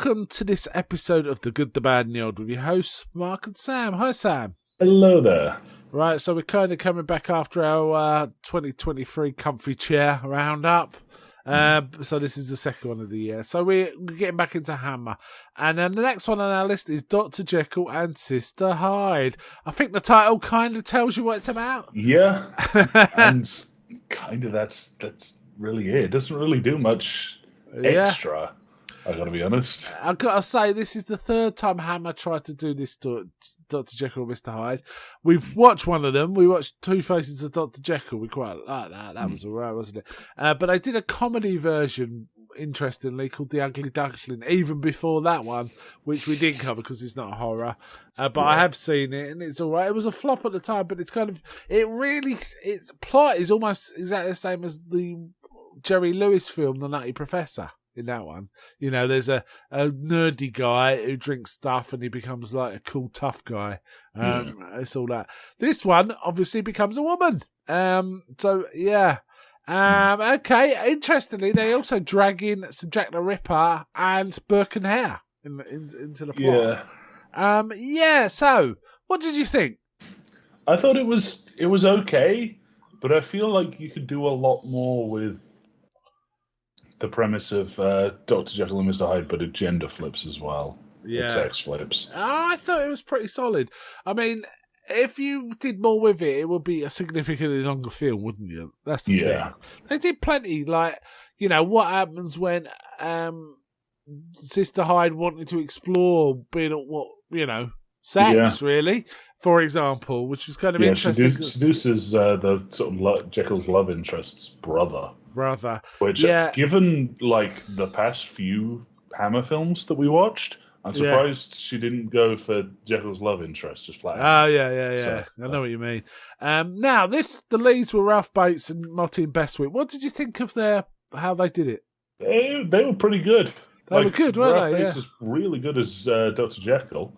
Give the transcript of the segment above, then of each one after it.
welcome to this episode of The Good, the Bad and the Old with your hosts, Mark and Sam. Hi, Sam. Hello there. Right, so we're kind of coming back after our 2023 comfy chair roundup. So this is the second one of the year. So we're getting back into Hammer. And then the next one on our list is Dr. Jekyll and Sister Hyde. I think the title kind of tells you what it's about. Yeah, and kind of that's really it. It doesn't really do much extra, I gotta be honest. I've got to say, this is the third time Hammer tried to do this to Dr. Jekyll and Mr. Hyde. We've watched one of them. We watched Two Faces of Dr. Jekyll. We quite like that. That was all right, wasn't it? But I did a comedy version, interestingly, called The Ugly Duckling, even before that one, which we didn't cover because it's not a horror. But I have seen it, and it's all right. It was a flop at the time, but it's its plot is almost exactly the same as the Jerry Lewis film, The Nutty Professor. In that one, you know, there's a nerdy guy who drinks stuff and he becomes like a cool, tough guy. It's all that. This one obviously becomes a woman. Okay. Interestingly, they also drag in some Jack the Ripper and Burke and Hare into the plot. So what did you think? I thought it was okay, but I feel like you could do a lot more with the premise of Dr. Jekyll and Mr. Hyde, but it gender flips as well. Yeah. Sex flips. I thought it was pretty solid. I mean, if you did more with it, it would be a significantly longer film, wouldn't you? That's the thing. They did plenty, like, you know, what happens when Sister Hyde wanted to explore being sex, really, for example, which was kind of interesting. She seduces the sort of Jekyll's love interest's brother. Which, given like the past few Hammer films that we watched, I'm surprised she didn't go for Jekyll's love interest just flat. So, I know what you mean. Now, the leads were Ralph Bates and Martin Bestwick. What did you think of how they did it? They were pretty good. They were good, weren't Ralph Bates was really good as Dr. Jekyll.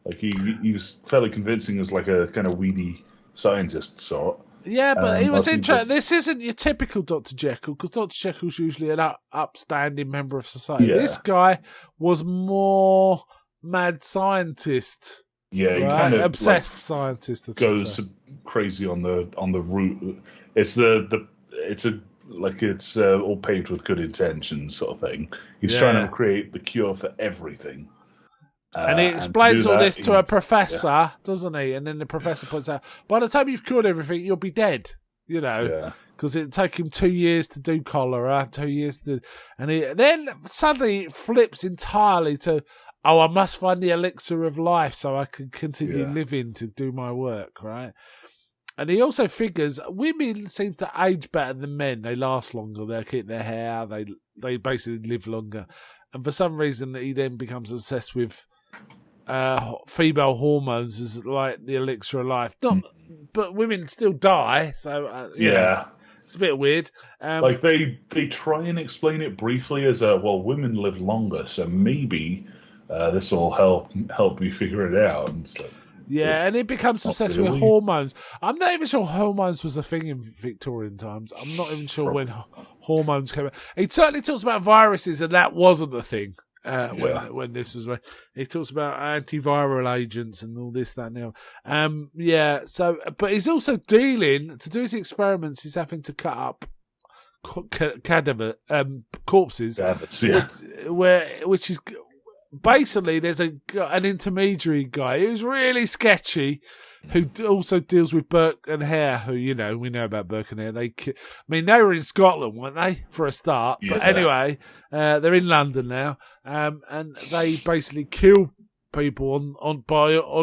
Like he was fairly convincing as like a kind of weedy scientist sort. Yeah, but he was interesting. This isn't your typical Dr. Jekyll, because Dr. Jekyll's usually an upstanding member of society. Yeah. This guy was more mad scientist. Yeah, he kind of obsessed scientist. Goes crazy on the route. It's it's all paved with good intentions sort of thing. He's trying to create the cure for everything. And he explains all this to a professor, doesn't he? And then the professor points out, by the time you've cured everything, you'll be dead, you know, because it'd take him 2 years to do cholera, 2 years to... And then suddenly flips entirely to, I must find the elixir of life so I can continue living to do my work, right? And he also figures women seem to age better than men. They last longer, they keep their hair, they basically live longer. And for some reason, he then becomes obsessed with female hormones as like the elixir of life. But women still die, so it's a bit weird. Like they try and explain it briefly as women live longer, so maybe this will help you figure it out. And so, and it becomes obsessed with hormones. I'm not even sure hormones was a thing in Victorian times. I'm not even sure when hormones came out. He certainly talks about viruses, and that wasn't a thing. When this was when he talks about antiviral agents and all this, that, and the other. So, but he's also dealing to do his experiments. He's having to cut up corpses, which is basically there's an intermediary guy who's really sketchy, who also deals with Burke and Hare, who, you know, we know about Burke and Hare. They were in Scotland, weren't they, for a start? Yeah. But anyway, they're in London now, and they basically kill people on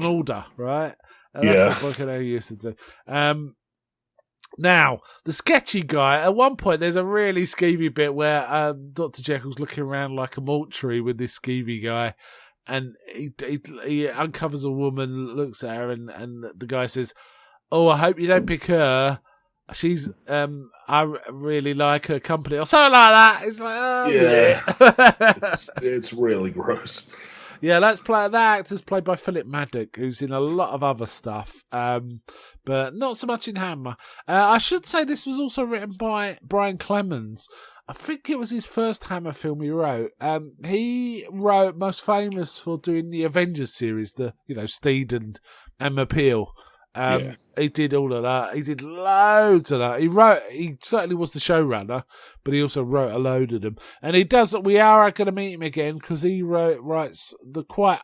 order, right? That's what Burke and Hare used to do. Now, the sketchy guy, at one point, there's a really skeevy bit where Dr. Jekyll's looking around like a mortuary with this skeevy guy, and he uncovers a woman, looks at her, and the guy says, "Oh, I hope you don't pick her. She's, I really like her company," or something like that. It's like, it's really gross. Yeah, that actor's played by Philip Maddock, who's in a lot of other stuff, but not so much in Hammer. I should say this was also written by Brian Clemens, I think it was his first Hammer film he wrote. He wrote most famous for doing the Avengers series, Steed and Emma Peel. He did all of that. He did loads of that. He certainly was the showrunner, but he also wrote a load of them. And he does. We are going to meet him again because he writes the quite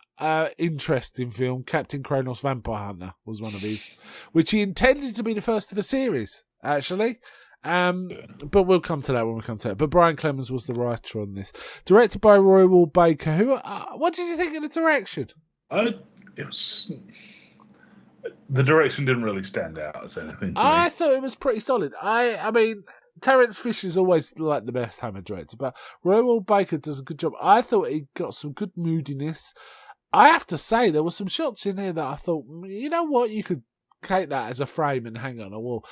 interesting film Captain Kronos Vampire Hunter was one of his, which he intended to be the first of a series actually. But we'll come to that when we come to it. But Brian Clemens was the writer on this, directed by Roy Wall Baker. What did you think of the direction? It was. The direction didn't really stand out as anything to me. I thought it was pretty solid. I mean, Terence Fisher's always like the best Hammer director, but Roy Wall Baker does a good job. I thought he got some good moodiness. I have to say, there were some shots in here that I thought, you know what, you could take that as a frame and hang on a wall.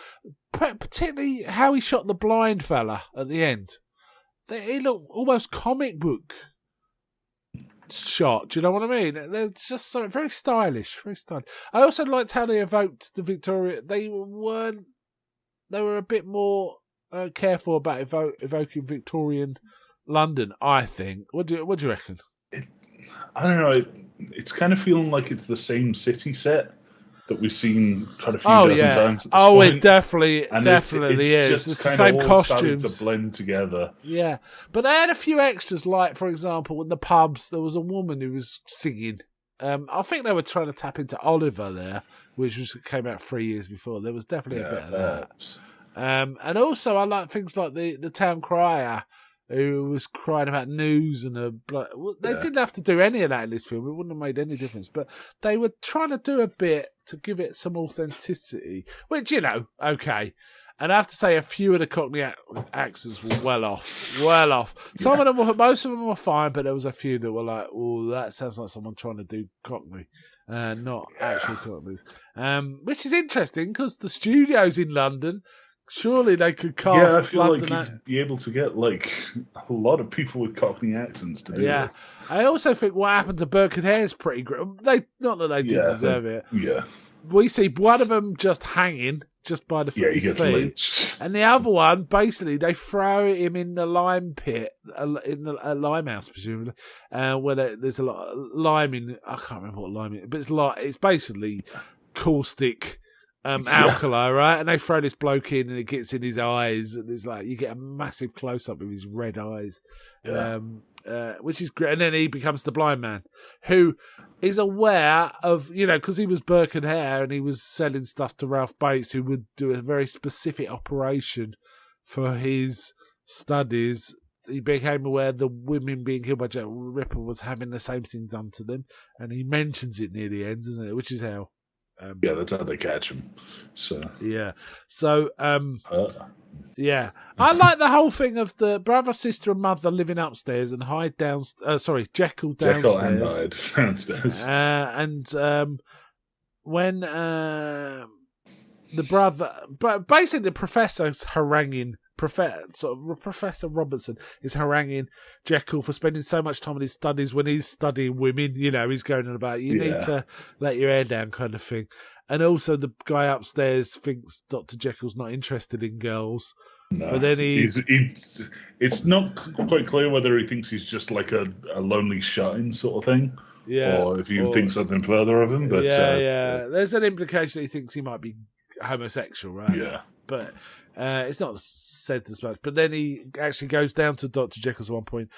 Particularly how he shot the blind fella at the end. He looked almost comic book shot. Do you know what I mean? They're just so very stylish, very stylish. I also liked how they evoked the Victoria. They were a bit more careful about evoking Victorian London, I think. What do you reckon? I don't know. It's kind of feeling like it's the same city set that we've seen quite a few dozen times at this point. It definitely it's is. Just it's the same costumes to blend together. Yeah, but they had a few extras, like for example, in the pubs there was a woman who was singing. I think they were trying to tap into Oliver there, which came out 3 years before. There was definitely a bit of that. And also I like things like the town crier, who was crying about news and they didn't have to do any of that in this film. It wouldn't have made any difference. But they were trying to do a bit to give it some authenticity, which, okay. And I have to say, a few of the Cockney accents were well off. Some of them most of them were fine, but there was a few that were like, oh, that sounds like someone trying to do Cockney, not actual Cockneys. Which is interesting because the studio's in London. Surely they could cast. Yeah, I feel London like you'd be able to get like a lot of people with Cockney accents to do this. I also think what happened to Burke and Hare is pretty great. Not that they didn't deserve it. Yeah, we see one of them just hanging just by his feet, and the other one basically they throw him in the lime pit, in the lime house presumably, where there's a lot of lime in. I can't remember what lime is, but it's basically caustic. Alkali, right? And they throw this bloke in and it gets in his eyes and it's like you get a massive close up of his red eyes, which is great. And then he becomes the blind man who is aware of, because he was Burke and Hare and he was selling stuff to Ralph Bates, who would do a very specific operation for his studies. He became aware the women being killed by Jack Ripper was having the same thing done to them, and he mentions it near the end, doesn't it? Which is how. That's how they catch him. So I like the whole thing of the brother, sister, and mother living upstairs and Hyde downstairs. Jekyll downstairs. Jekyll and Hyde downstairs. And when the brother, but basically the professor's haranguing. Professor Robertson is haranguing Jekyll for spending so much time on his studies when he's studying women. He's going on about you need to let your hair down kind of thing. And also the guy upstairs thinks Dr. Jekyll's not interested in girls. No, but then it's not quite clear whether he thinks he's just like a lonely shut-in sort of thing. Yeah. Or if you think something further of him. But there's an implication that he thinks he might be homosexual, right? Yeah. But it's not said as much. But then he actually goes down to Dr. Jekyll's at one point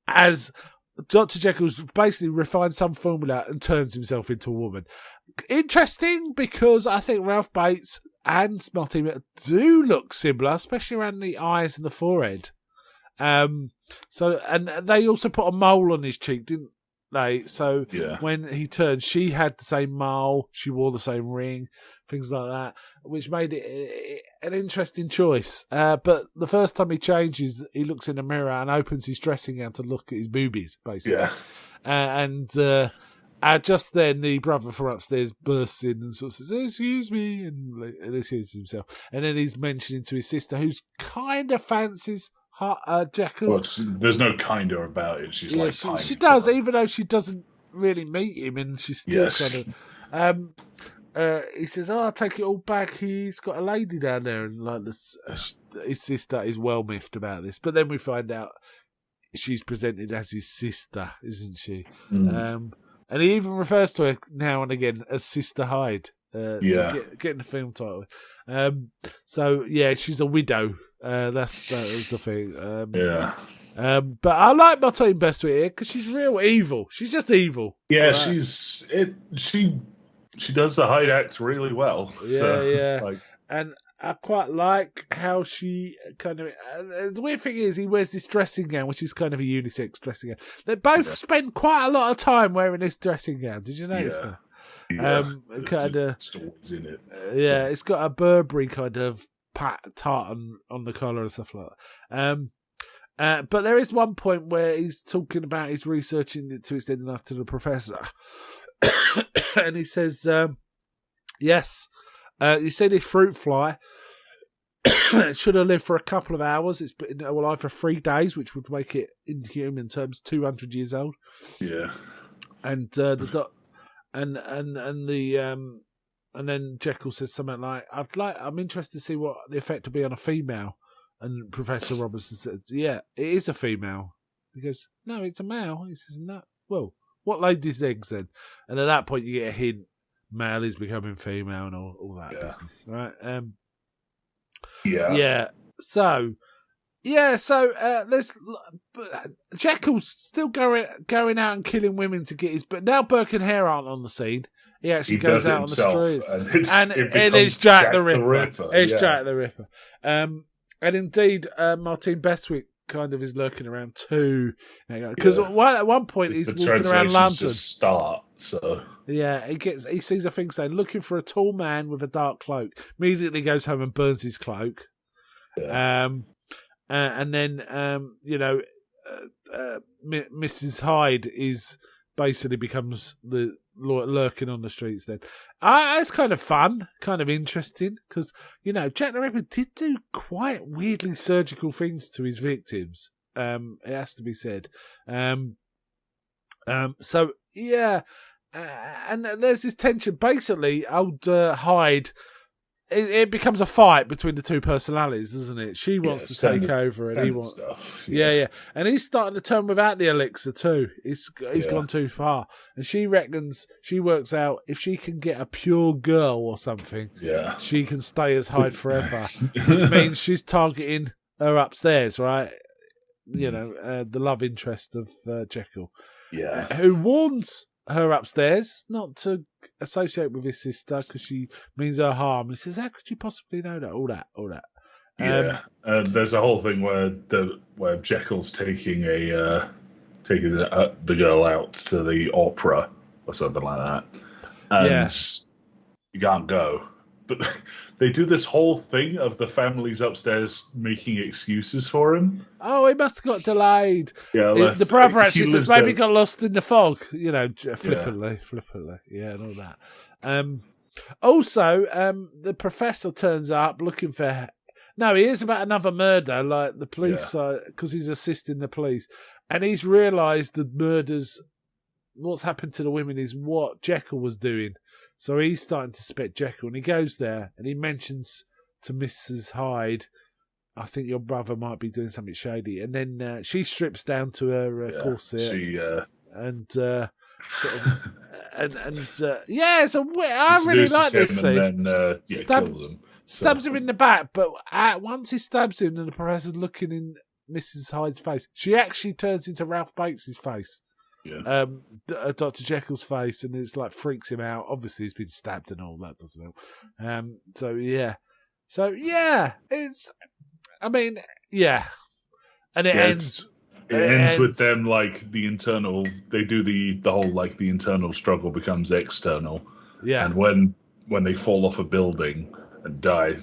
as Dr. Jekyll's basically refined some formula and turns himself into a woman. Interesting, because I think Ralph Bates and Martin do look similar, especially around the eyes and the forehead. And they also put a mole on his cheek, didn't they? So when he turned, she had the same mole, she wore the same ring, things like that, which made it an interesting choice. But the first time he changes, he looks in the mirror and opens his dressing gown to look at his boobies, basically. Yeah. Just then, the brother from upstairs bursts in and sort of says, "Excuse me," and excuses himself. And then he's mentioning to his sister, who's kind of fancies Jekyll. Well, there's no kinder about it. She's she does, even though she doesn't really meet him, and she's still kind of. he says, "Oh, I'll take it all back. He's got a lady down there," and like his sister is well miffed about this. But then we find out she's presented as his sister, isn't she? And he even refers to her now and again as Sister Hyde. So getting the film title. So yeah, she's a widow. That was the thing. But I like Martine Bestwick here because she's real evil. She's just evil. Yeah, right? She does the Hyde act really well. And I quite like how she kind of... the weird thing is he wears this dressing gown, which is kind of a unisex dressing gown. They both spend quite a lot of time wearing this dressing gown. Did you notice that? Kind of... in it. It's got a Burberry kind of tartan on the collar and stuff like that. But there is one point where he's talking about his researching it to extend enough to the professor. And he says, yes, you see this fruit fly, it should have lived for a couple of hours. It's been alive for 3 days, which would make it, in human terms, 200 years old. Yeah. And and then Jekyll says something like, I'm interested to see what the effect will be on a female. And Professor Robertson says, yeah, it is a female. He goes, no, it's a male. He says, no. Well, what laid these eggs then? And at that point, you get a hint. Male is becoming female and all that business, right? So there's Jekyll's still going out and killing women to get his. But now Burke and Hare aren't on the scene. He actually goes out on the streets, and it's Jack the Ripper. It's Jack the Ripper. And indeed, Martine Bestwick kind of is lurking around too, because at one point he's walking around London. He sees a thing saying looking for a tall man with a dark cloak. Immediately goes home and burns his cloak. And then Mrs. Hyde is basically becomes the lurking on the streets. Then it's kind of fun, kind of interesting, because Jack the Ripper did do quite weirdly surgical things to his victims. It has to be said. And there's this tension. Basically, old Hyde. It becomes a fight between the two personalities, doesn't it? She wants to take over, and he wants stuff. And he's starting to turn without the elixir too. He's gone too far, and she reckons she works out if she can get a pure girl or something, she can stay as Hyde forever. Which means she's targeting her upstairs, right? The love interest of Jekyll, who warns her upstairs not to associate with his sister because she means her harm. He says, how could you possibly know that? All that. There's a whole thing where Jekyll's taking the girl out to the opera or something like that, and you can't go. But they do this whole thing of the families upstairs making excuses for him. Oh, he must have got delayed. The brother actually says maybe he got lost in the fog, flippantly. And all that. Also, the professor turns up looking for... No, he hears about another murder, like the police, because he's assisting the police. And he's realised the murders, what's happened to the women is what Jekyll was doing. So he's starting to suspect Jekyll, and he goes there and he mentions to Mrs. Hyde, I think your brother might be doing something shady. And then she strips down to her corset. And sort of... I really like this scene. And then kills him. Stabs him in the back, but once he stabs him and the professor's looking in Mrs. Hyde's face, she actually turns into Ralph Bakes' face. Dr. Jekyll's face, and it's like freaks him out. Obviously, he's been stabbed and all that, doesn't it? And it ends. It ends with them like the internal. They do the whole like the internal struggle becomes external. Yeah, and when they fall off a building and die,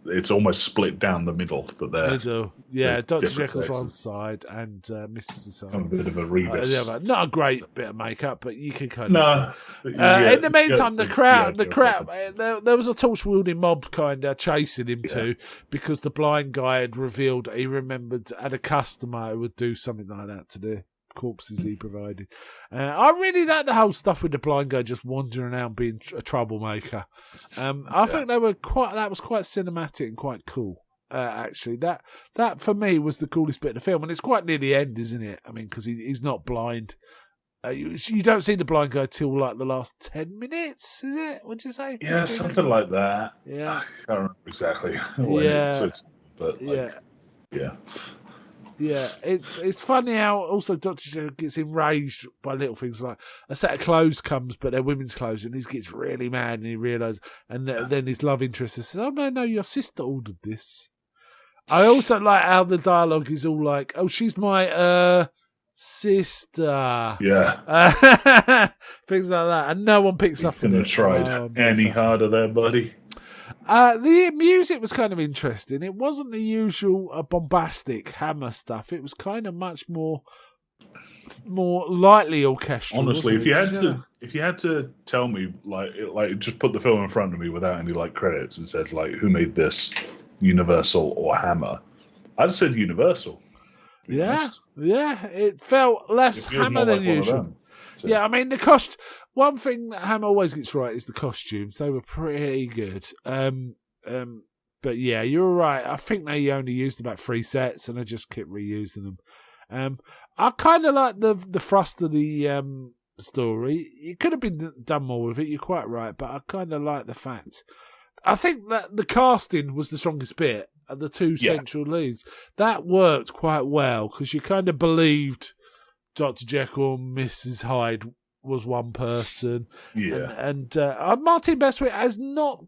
it's almost split down the middle. Dr. Jekyll's one side and Mrs. Hyde. A bit of a rebus. Not a great bit of makeup, but you can kind of see. In the meantime, the crowd, there was a torch-wielding mob kind of chasing him too, because the blind guy had revealed he had a customer who would do something like that to the corpses he provided. I really like the whole stuff with the blind guy just wandering around being a troublemaker. I think that was quite cinematic and quite cool. Actually, that for me was the coolest bit of the film, and it's quite near the end, isn't it? I mean, because he's not blind. You don't see the blind guy till like the last 10 minutes, is it? Would you say? Yeah, something like that. Yeah, I can't remember exactly when it switched, but yeah. Yeah, it's funny how also Dr. Jekyll gets enraged by little things like a set of clothes comes, but they're women's clothes, and he gets really mad, and he realises, and then his love interest says, "Oh no, your sister ordered this." I also like how the dialogue is all like, "Oh, she's my sister." Yeah. Things like that, and no one picks up on it. Couldn't have tried any harder there, buddy. The music was kind of interesting. It wasn't the usual bombastic Hammer stuff. It was kind of much more lightly orchestral. Honestly, if you had to tell me, like just put the film in front of me without any like credits and said like who made this, Universal or Hammer, I'd said Universal. Yeah, it felt less Hammer than usual. So. Yeah, I mean one thing that Hammer always gets right is the costumes. They were pretty good. But yeah, you're right. I think they only used about 3 sets, and I just kept reusing them. I kind of like the thrust of the story. It could have been done more with it. You're quite right, but I kind of like the fact. I think that the casting was the strongest bit of the two central leads. That worked quite well because you kind of believed Dr. Jekyll and Mrs. Hyde was one person. Yeah. And Martine Bestwick has not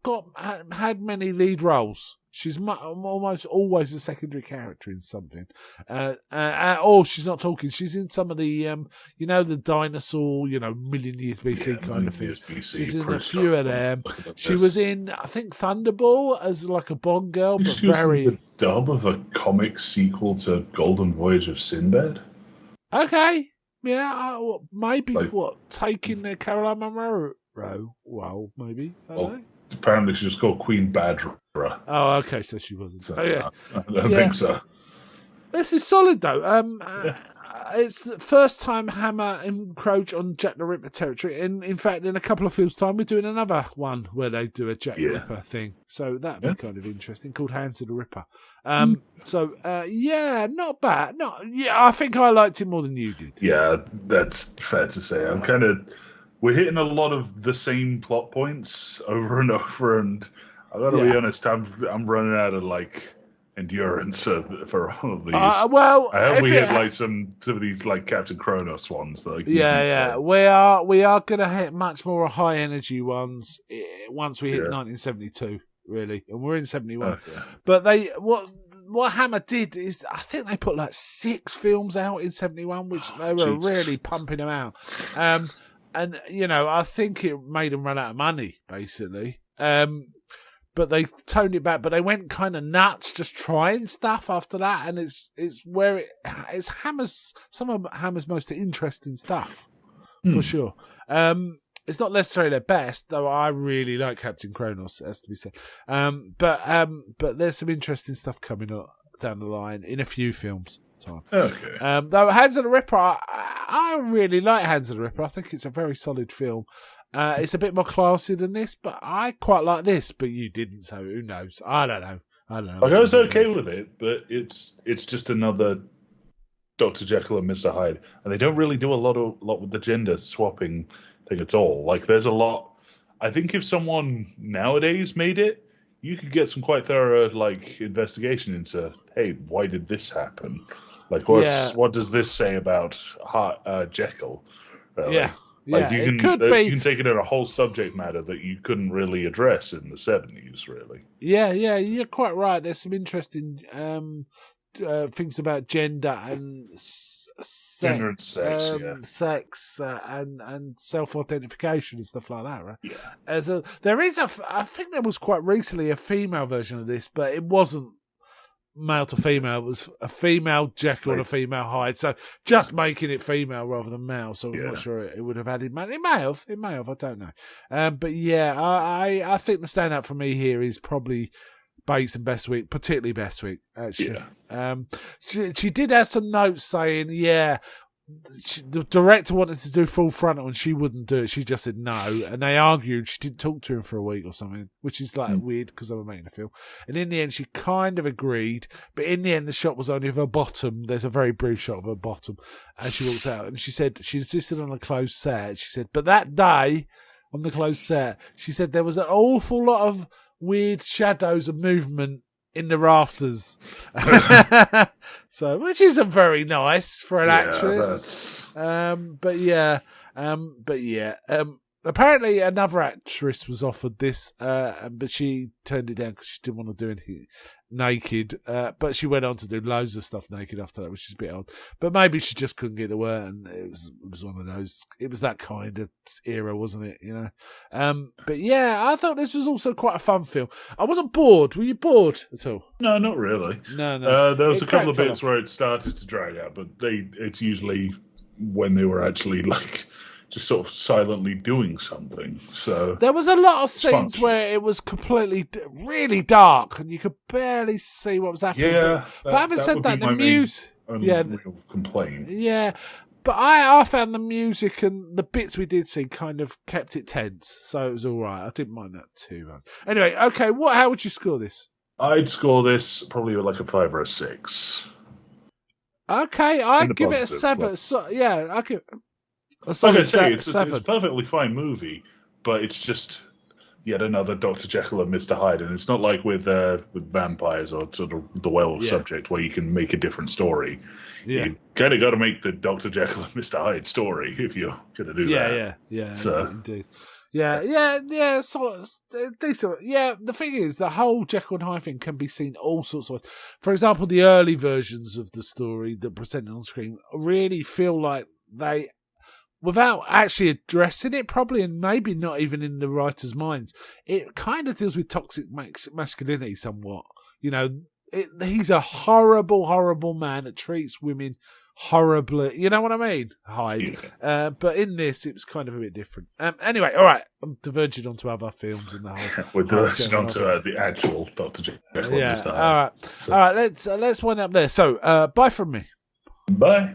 had many lead roles. She's almost always a secondary character in something. Or she's not talking. She's in some of the, the dinosaur, million years BC kind of thing. She's in a few of them. She was in, I think, Thunderball as like a Bond girl, but she was in the dub of a comic sequel to Golden Voyage of Sinbad. Okay. Yeah, maybe taking the Caroline Munro? Well, maybe. I don't know. Apparently she's just called Queen Badra. Oh, okay, so she wasn't. So, I don't think so. This is solid, though. It's the first time Hammer encroach on Jack the Ripper territory. In fact, in a couple of films' time, we're doing another one where they do a Jack the Ripper thing. So that'd be kind of interesting, called Hands of the Ripper. So, not bad. I think I liked it more than you did. Yeah, that's fair to say. We're hitting a lot of the same plot points over and over, and I gotta be honest, I'm running out of endurance for all of these. I hope we hit some of these Captain Kronos ones though. We are gonna hit much more high energy ones once we hit 1972, really, and we're in 71. Okay. But what Hammer did is, I think they put 6 films out in 71, which they were really pumping them out. And, I think it made them run out of money, basically. But they toned it back. But they went kind of nuts just trying stuff after that. And it's where it's some of Hammer's most interesting stuff, for sure. It's not necessarily their best, though I really like Captain Kronos, has to be said. But there's some interesting stuff coming up down the line in a few films. Time. Okay. Though Hands of the Ripper, I really like Hands of the Ripper. I think it's a very solid film. It's a bit more classy than this, but I quite like this. But you didn't, so who knows? I don't know. I was okay with it, but it's just another Dr. Jekyll and Mr. Hyde, and they don't really do a lot with the gender swapping thing at all. There's a lot. I think if someone nowadays made it, you could get some quite thorough investigation into, hey, why did this happen? What does this say about Jekyll? You can take it in a whole subject matter that you couldn't really address in the 70s, really. Yeah, you're quite right. There's some interesting things about gender and sex and self-identification and stuff like that, right? Yeah. There is I think there was quite recently a female version of this, but it wasn't male to female. It was a female Jekyll and a female Hyde. So just making it female rather than male. So I'm not sure it would have added. It may have. I don't know. But yeah, I think the standout for me here is probably Bates and Bestwick, particularly Bestwick, actually. Yeah. She did have some notes saying, the director wanted to do full frontal and she wouldn't do it. She just said no, and they argued. She didn't talk to him for a week or something, which is like weird because they were making a film. And in the end, she kind of agreed, but in the end, the shot was only of her bottom. There's a very brief shot of her bottom, and she walks out. And she said she insisted on a closed set. She said, but that day on the closed set, she said there was an awful lot of weird shadows and movement in the rafters. So, which isn't very nice for an actress. Apparently another actress was offered this, but she turned it down because she didn't want to do anything naked. But she went on to do loads of stuff naked after that, which is a bit odd. But maybe she just couldn't get the work, and it was one of those. It was that kind of era, wasn't it? You know. But yeah, I thought this was also quite a fun film. I wasn't bored. Were you bored at all? No, not really. No. There was a couple of bits where it started to drag out, but it's usually when they were actually like just sort of silently doing something. So there was a lot of scenes where it was completely, really dark, and you could barely see what was happening. Yeah, but having said that, the music, real complaint. Yeah, but I found the music and the bits we did see kind of kept it tense, so it was all right. I didn't mind that too much. Anyway, okay, how would you score this? I'd score this probably like a 5 or a 6. Okay, I'd give it a 7. So, yeah, I give. It's a perfectly fine movie, but it's just yet another Dr. Jekyll and Mr. Hyde, and it's not like with vampires or sort of the werewolf subject where you can make a different story. Yeah. You kind of got to make the Dr. Jekyll and Mr. Hyde story if you're going to do that. Yeah, so. Indeed. Yeah, so decent. Yeah, the thing is, the whole Jekyll and Hyde thing can be seen all sorts of ways. For example, the early versions of the story that presented on screen really feel like they, without actually addressing it probably, and maybe not even in the writers' minds, it kind of deals with toxic masculinity somewhat. You know, he's a horrible, horrible man that treats women horribly. You know what I mean? Hyde. Yeah. But in this, it was kind of a bit different. Anyway, all right. I'm diverging onto other films and the whole. We're diverging onto the actual Dr. Jekyll. Yeah. All right. So. All right. Let's wind up there. So, bye from me. Bye.